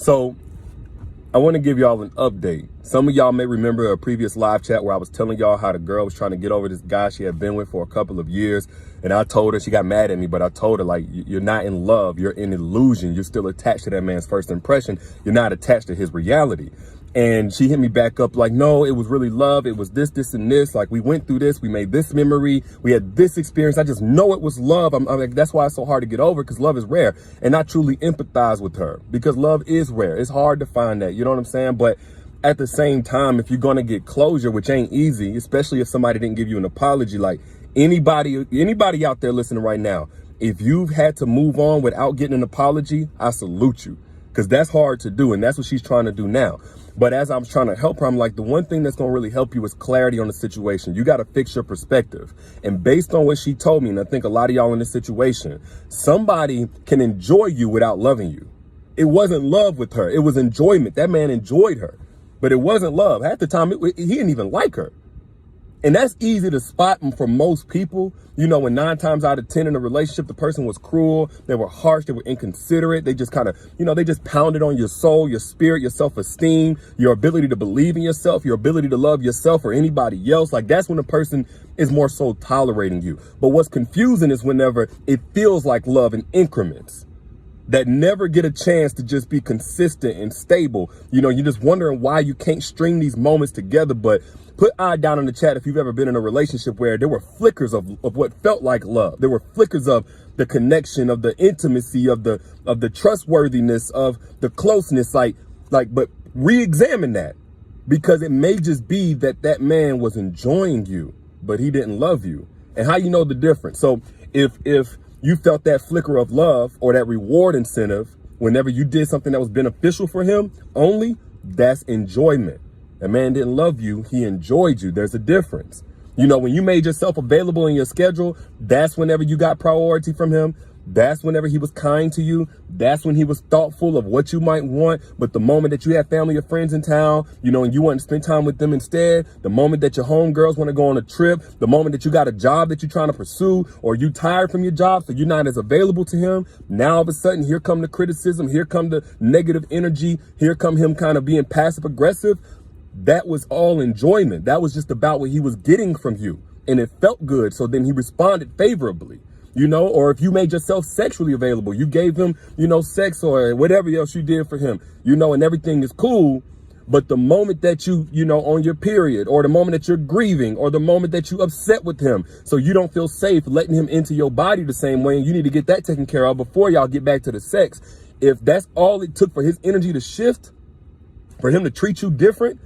So I want to give y'all an update. Some of y'all may remember a previous live chat where I was telling y'all how the girl was trying to get over this guy she had been with for a couple of years. And I told her, she got mad at me, but I told her, like, you're not in love. You're in illusion. You're still attached to that man's first impression. You're not attached to his reality. And she hit me back up like, no, it was really love. It was this, this, and this. Like, we went through this. We made this memory. We had this experience. I just know it was love. I'm like, that's why it's so hard to get over, because love is rare. And I truly empathize with her because love is rare. It's hard to find that. You know what I'm saying? But at the same time, if you're going to get closure, which ain't easy, especially if somebody didn't give you an apology, like anybody out there listening right now, if you've had to move on without getting an apology, I salute you, because that's hard to do. And that's what she's trying to do now. But as I'm trying to help her, I'm like, the one thing that's going to really help you is clarity on the situation. You got to fix your perspective. And based on what she told me, and I think a lot of y'all in this situation, somebody can enjoy you without loving you. It wasn't love with her. It was enjoyment. That man enjoyed her, but it wasn't love. Half the time, he didn't even like her. And that's easy to spot for most people. You know, when 9 times out of 10 in a relationship, the person was cruel, they were harsh, they were inconsiderate. They just kind of, they just pounded on your soul, your spirit, your self-esteem, your ability to believe in yourself, your ability to love yourself or anybody else. Like, that's when a person is more so tolerating you. But what's confusing is whenever it feels like love in increments that never get a chance to just be consistent and stable. You're just wondering why you can't string these moments together. But put I down in the chat if you've ever been in a relationship where there were flickers of what felt like love. There were flickers of the connection, of the intimacy, of the trustworthiness, of the closeness. But re-examine that, because it may just be that man was enjoying you, but he didn't love you. And how you know the difference? So if you felt that flicker of love or that reward incentive whenever you did something that was beneficial for him only, that's enjoyment. That man didn't love you. He enjoyed you. There's a difference. When you made yourself available in your schedule, that's whenever you got priority from him. That's whenever he was kind to you. That's when he was thoughtful of what you might want. But the moment that you have family or friends in town, and you want to spend time with them instead, the moment that your homegirls want to go on a trip, the moment that you got a job that you're trying to pursue, or you tired from your job, so you're not as available to him, now all of a sudden, here come the criticism, here come the negative energy, here come him kind of being passive aggressive. That was all enjoyment. That was just about what he was getting from you. And it felt good. So then he responded favorably. Or if you made yourself sexually available, you gave him, sex or whatever else you did for him, and everything is cool. But the moment that you, on your period, or the moment that you're grieving, or the moment that you upset with him, so you don't feel safe letting him into your body the same way, and you need to get that taken care of before y'all get back to the sex. If that's all it took for his energy to shift, for him to treat you different,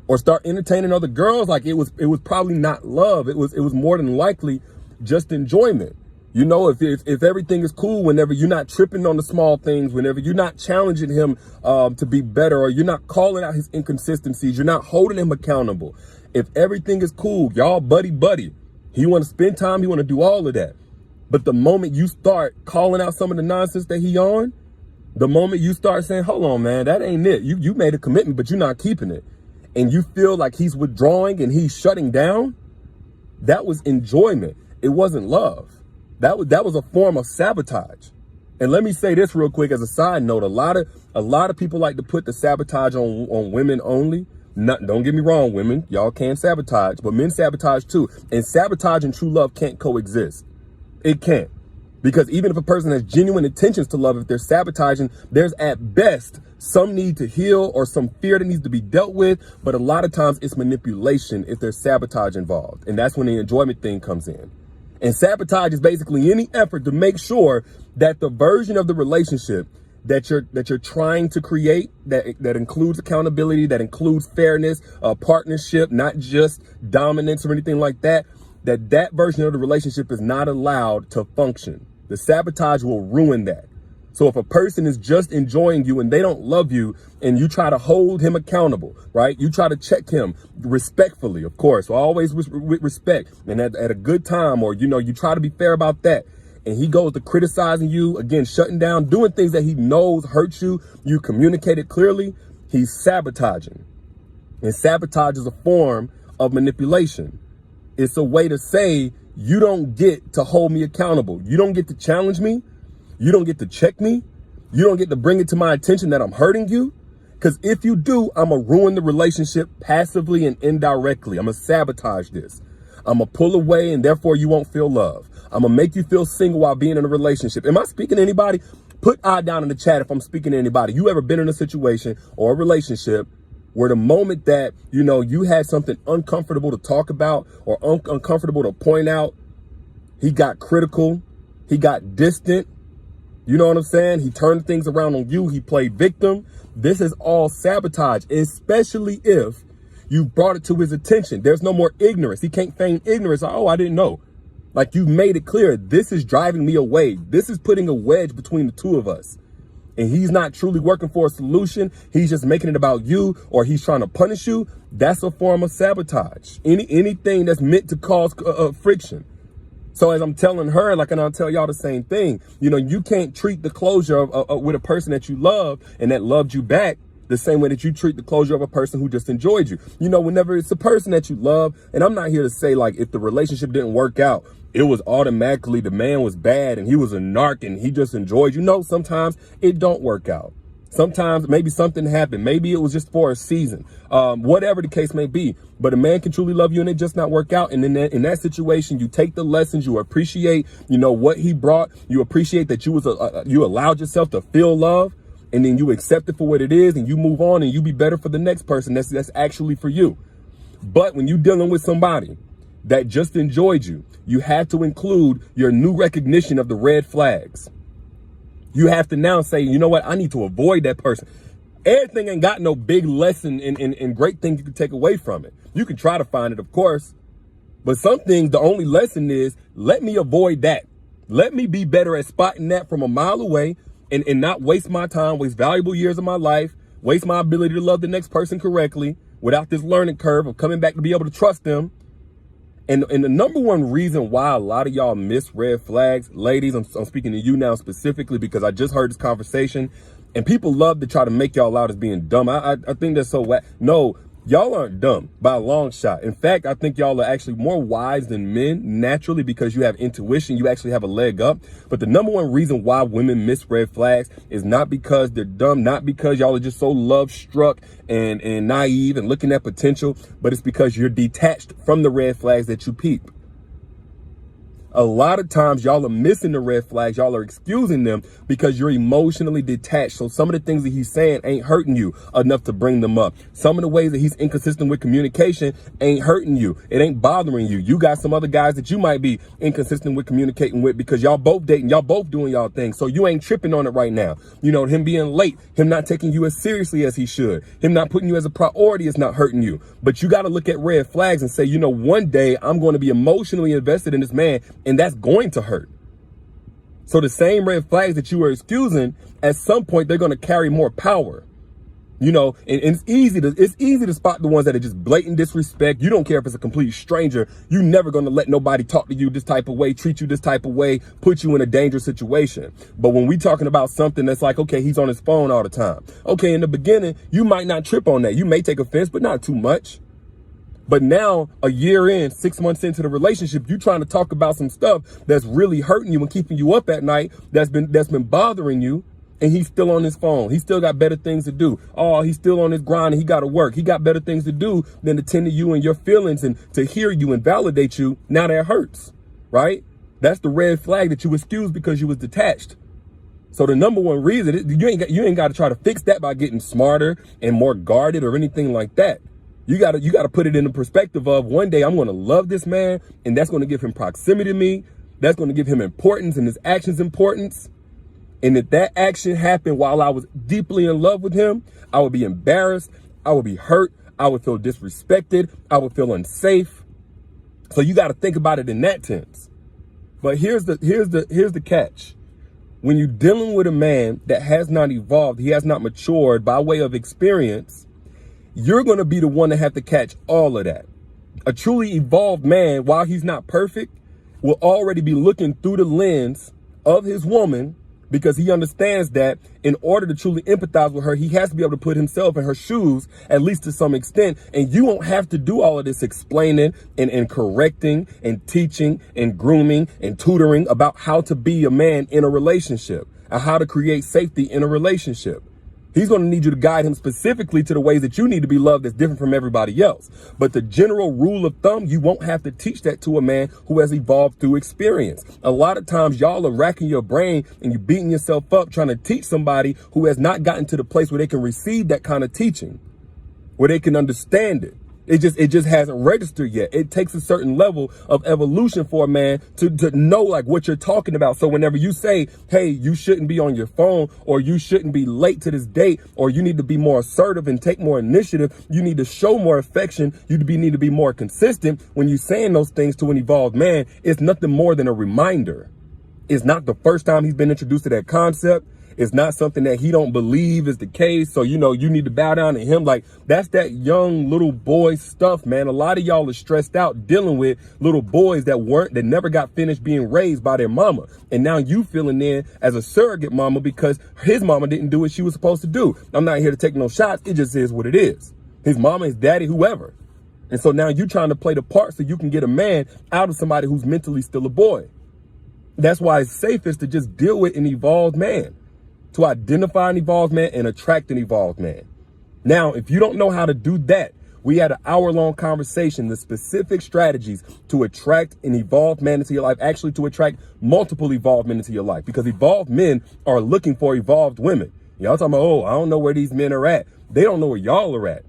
or start entertaining other girls, like it was probably not love. It was more than likely just enjoyment. If everything is cool, whenever you're not tripping on the small things, whenever you're not challenging him to be better, or you're not calling out his inconsistencies, you're not holding him accountable. If everything is cool, y'all buddy, he want to spend time, he want to do all of that. But the moment you start calling out some of the nonsense that he on, the moment you start saying, hold on, man, that ain't it. You made a commitment, but you're not keeping it. And you feel like he's withdrawing and he's shutting down, that was enjoyment. It wasn't love. That was a form of sabotage. And let me say this real quick as a side note. A lot of people like to put the sabotage on women only. Don't get me wrong, women, y'all can sabotage, but men sabotage too. And sabotage and true love can't coexist. It can't. Because even if a person has genuine intentions to love, if they're sabotaging, there's at best some need to heal or some fear that needs to be dealt with. But a lot of times it's manipulation if there's sabotage involved. And that's when the enjoyment thing comes in. And sabotage is basically any effort to make sure that the version of the relationship that you're trying to create, that includes accountability, that includes fairness, partnership, not just dominance or anything like that, that version of the relationship is not allowed to function. The sabotage will ruin that. So if a person is just enjoying you and they don't love you, and you try to hold him accountable, right? You try to check him respectfully, of course, always with respect, and at a good time, or, you try to be fair about that. And he goes to criticizing you, again, shutting down, doing things that he knows hurt you. You communicated clearly. He's sabotaging. And sabotage is a form of manipulation. It's a way to say, you don't get to hold me accountable. You don't get to challenge me. You don't get to check me. You don't get to bring it to my attention that I'm hurting you. Because if you do, I'm going to ruin the relationship passively and indirectly. I'm going to sabotage this. I'm going to pull away and therefore you won't feel love. I'm going to make you feel single while being in a relationship. Am I speaking to anybody? Put I down in the chat if I'm speaking to anybody. You ever been in a situation or a relationship where the moment that, you know, you had something uncomfortable to talk about or uncomfortable to point out, he got critical, he got distant. You know what I'm saying? He turned things around on you. He played victim. This is all sabotage, especially if you brought it to his attention. There's no more ignorance. He can't feign ignorance. Oh, I didn't know. Like, you made it clear. This is driving me away. This is putting a wedge between the two of us. And he's not truly working for a solution. He's just making it about you, or he's trying to punish you. That's a form of sabotage. Anything that's meant to cause friction. So as I'm telling her, like, and I'll tell y'all the same thing, you know, you can't treat the closure of with a person that you love and that loved you back the same way that you treat the closure of a person who just enjoyed you. You know, whenever it's a person that you love, and I'm not here to say, like, if the relationship didn't work out, it was automatically the man was bad and he was a narc and he just enjoyed you. No, sometimes it don't work out. Sometimes maybe something happened. Maybe it was just for a season, whatever the case may be. But a man can truly love you and it just not work out. And in that situation, you take the lessons, you appreciate, you know, what he brought. You appreciate that you allowed yourself to feel love, and then you accept it for what it is and you move on and you be better for the next person. That's actually for you. But when you're dealing with somebody that just enjoyed you, you have to include your new recognition of the red flags. You have to now say, you know what? I need to avoid that person. Everything ain't got no big lesson and great thing you can take away from it. You can try to find it, of course. But some things, the only lesson is, let me avoid that. Let me be better at spotting that from a mile away and not waste my time, waste valuable years of my life, waste my ability to love the next person correctly without this learning curve of coming back to be able to trust them. And the number one reason why a lot of y'all miss red flags, ladies, I'm speaking to you now specifically because I just heard this conversation and people love to try to make y'all out as being dumb. I think that's so whack. No, y'all aren't dumb by a long shot. In fact, I think y'all are actually more wise than men naturally because you have intuition. You actually have a leg up. But the number one reason why women miss red flags is not because they're dumb, not because y'all are just so love struck and naive and looking at potential, but it's because you're detached from the red flags that you peep. A lot of times y'all are missing the red flags. Y'all are excusing them because you're emotionally detached. So some of the things that he's saying ain't hurting you enough to bring them up. Some of the ways that he's inconsistent with communication ain't hurting you. It ain't bothering you. You got some other guys that you might be inconsistent with communicating with because y'all both dating, y'all both doing y'all thing. So you ain't tripping on it right now. You know, him being late, him not taking you as seriously as he should, him not putting you as a priority is not hurting you. But you got to look at red flags and say, you know, one day I'm going to be emotionally invested in this man, and that's going to hurt. So the same red flags that you were excusing, at some point, they're going to carry more power. You know, and it's easy to spot the ones that are just blatant disrespect. You don't care if it's a complete stranger. You're never going to let nobody talk to you this type of way, treat you this type of way, put you in a dangerous situation. But when we talking about something that's like, okay, he's on his phone all the time. Okay, in the beginning, you might not trip on that. You may take offense, but not too much. But now, a year in, 6 months into the relationship, you trying to talk about some stuff that's really hurting you and keeping you up at night, that's been bothering you, and he's still on his phone. He still got better things to do. Oh, he's still on his grind and he got to work. He got better things to do than to tend to you and your feelings and to hear you and validate you. Now that hurts, right? That's the red flag that you excused because you was detached. So the number one reason, you ain't got to try to fix that by getting smarter and more guarded or anything like that. You got to put it in the perspective of one day I'm going to love this man, and that's going to give him proximity to me. That's going to give him importance and his actions importance. And if that action happened while I was deeply in love with him, I would be embarrassed. I would be hurt. I would feel disrespected. I would feel unsafe. So you got to think about it in that tense. But here's the catch. When you're dealing with a man that has not evolved, he has not matured by way of experience, you're going to be the one to have to catch all of that. A truly evolved man, while he's not perfect, will already be looking through the lens of his woman because he understands that in order to truly empathize with her, he has to be able to put himself in her shoes, at least to some extent. And you won't have to do all of this explaining and correcting and teaching and grooming and tutoring about how to be a man in a relationship. and how to create safety in a relationship. He's going to need you to guide him specifically to the ways that you need to be loved that's different from everybody else. But the general rule of thumb, you won't have to teach that to a man who has evolved through experience. A lot of times y'all are racking your brain and you're beating yourself up trying to teach somebody who has not gotten to the place where they can receive that kind of teaching, where they can understand it. It just hasn't registered yet. It takes a certain level of evolution for a man to know like what you're talking about. So whenever you say, hey, you shouldn't be on your phone, or you shouldn't be late to this date, or you need to be more assertive and take more initiative, you need to show more affection, need to be more consistent. When you're saying those things to an evolved man, it's nothing more than a reminder. It's not the first time he's been introduced to that concept. It's not something that he don't believe is the case. So, you need to bow down to him. Like, that's that young little boy stuff, man. A lot of y'all are stressed out dealing with little boys that never got finished being raised by their mama. And now you feeling in as a surrogate mama because his mama didn't do what she was supposed to do. I'm not here to take no shots. It just is what it is. His mama, his daddy, whoever. And so now you trying to play the part so you can get a man out of somebody who's mentally still a boy. That's why it's safest to just deal with an evolved man, to identify an evolved man and attract an evolved man. Now, if you don't know how to do that, we had an hour-long conversation, the specific strategies to attract an evolved man into your life, actually to attract multiple evolved men into your life, because evolved men are looking for evolved women. Y'all talking about, oh, I don't know where these men are at. They don't know where y'all are at,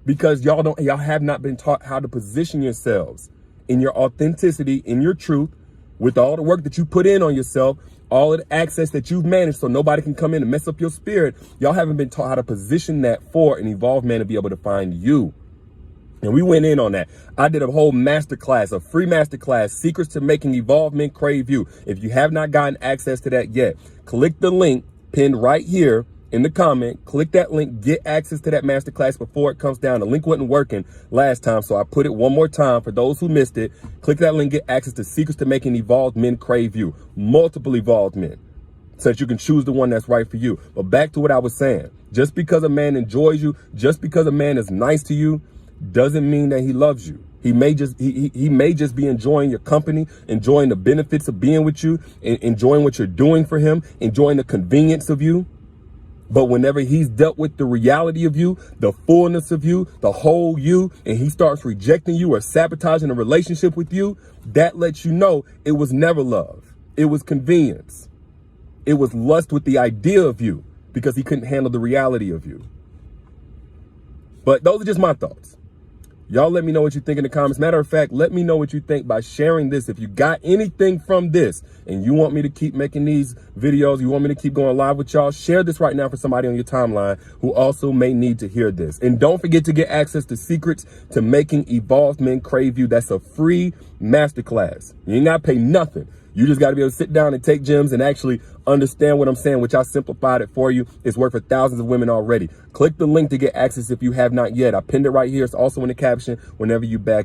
because y'all have not been taught how to position yourselves in your authenticity, in your truth, with all the work that you put in on yourself, all of the access that you've managed so nobody can come in and mess up your spirit. Y'all haven't been taught how to position that for an evolved man to be able to find you. And we went in on that. I did a whole masterclass, a free masterclass, Secrets to Making Evolved Men Crave You. If you have not gotten access to that yet, click the link pinned right here in the comment. Click that link, get access to that masterclass before it comes down. The link wasn't working last time, so I put it one more time for those who missed it. Click that link, get access to Secrets to Making Evolved Men Crave You. Multiple evolved men, so that you can choose the one that's right for you. But back to what I was saying. Just because a man enjoys you, just because a man is nice to you, doesn't mean that he loves you. He may just be enjoying your company, enjoying the benefits of being with you, enjoying what you're doing for him, enjoying the convenience of you. But whenever he's dealt with the reality of you, the fullness of you, the whole you, and he starts rejecting you or sabotaging a relationship with you, that lets you know it was never love. It was convenience. It was lust with the idea of you because he couldn't handle the reality of you. But those are just my thoughts. Y'all let me know what you think in the comments. Matter of fact, let me know what you think by sharing this. If you got anything from this and you want me to keep making these videos, you want me to keep going live with y'all, share this right now for somebody on your timeline who also may need to hear this. And don't forget to get access to Secrets to Making Evolved Men Crave You. That's a free masterclass. You ain't got to pay nothing. You just got to be able to sit down and take gems and actually understand what I'm saying, which I simplified it for you. It's worked for thousands of women already. Click the link to get access if you have not yet. I pinned it right here. It's also in the caption whenever you back.